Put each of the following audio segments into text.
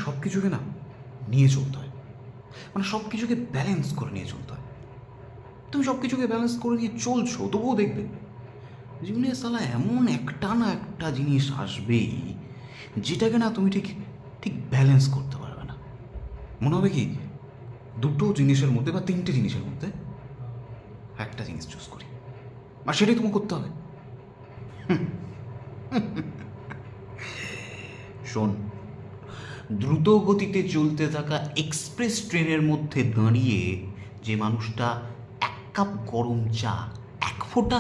সব কিছুকে না নিয়ে চলতে হয়, মানে সব কিছুকে ব্যালেন্স করে নিয়ে চলতে হয়। তুমি সব কিছুকে ব্যালেন্স করে নিয়ে চলছো, তবুও দেখবে জীবনে সালা এমন একটা না একটা জিনিস আসবেই যেটাকে না তুমি ঠিক ঠিক ব্যালেন্স করতে পারবে না। মনে হবে কি দুটো জিনিসের মধ্যে বা তিনটে জিনিসের মধ্যে একটা জিনিস চুজ করি, আর সেটাই তোমাকে করতে হবে। শোন, দ্রুত গতিতে চলতে থাকা এক্সপ্রেস ট্রেনের মধ্যে দাঁড়িয়ে যে মানুষটা এক কাপ গরম চা এক ফোঁটা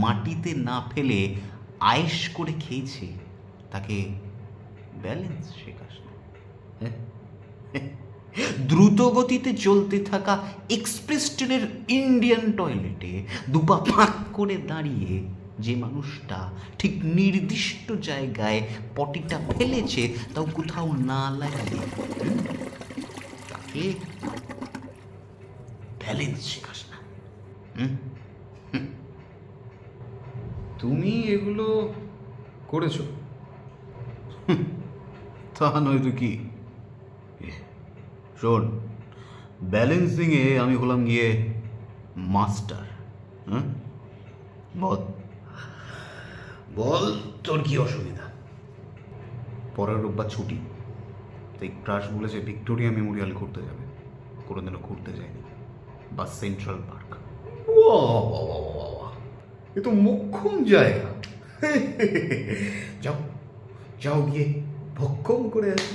মাটিতে না ফেলে আয়েশ করে খেয়েছে তাকে ব্যালেন্স শেখাস না। হ্যাঁ? দ্রুত গতিতে চলতে থাকা এক্সপ্রেস ট্রেনের ইন্ডিয়ান টয়লেটে দুপা ফাঁক করে দাঁড়িয়ে যে মানুষটা ঠিক নির্দিষ্ট জায়গায় পটিটা ফেলেছে তাও কোথাও না লাগিয়ে তাকে ব্যালেন্স শেখাস না। তুমি এগুলো করেছো? তা নয় তো কি। শোন, ব্যালেন্সিংয়ে আমি হলাম গিয়ে মাস্টার। হ্যাঁ, বল বল তোর কি অসুবিধা? পরের রোববার ছুটি, তাই ক্রাশ বলেছে ভিক্টোরিয়া মেমোরিয়াল ঘুরতে যাবে। কোনোদিনও ঘুরতে যায়নি, বা সেন্ট্রাল পার্ক। এ তো মোক্ষম জায়গা। যাও যাও গিয়ে ভক্ষম করে আসো।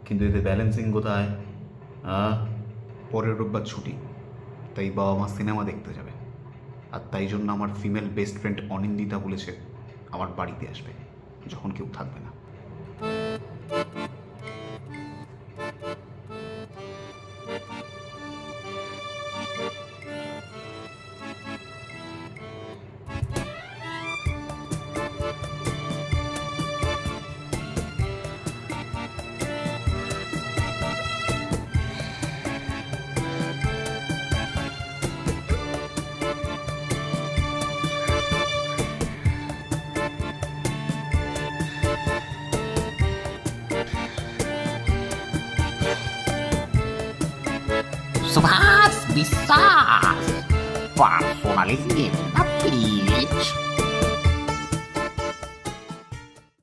কিন্তু এতে ব্যালেন্সিং কোথায়? পরের রোববার ছুটি, তাই বাবা মা সিনেমা দেখতে যাবে, আর তাই জন্য আমার ফিমেল বেস্ট ফ্রেন্ড অনিন্দিতা বলেছে আমার বাড়িতে আসবে যখন কেউ থাকবে না। Subhas Biswas. Personally in the village.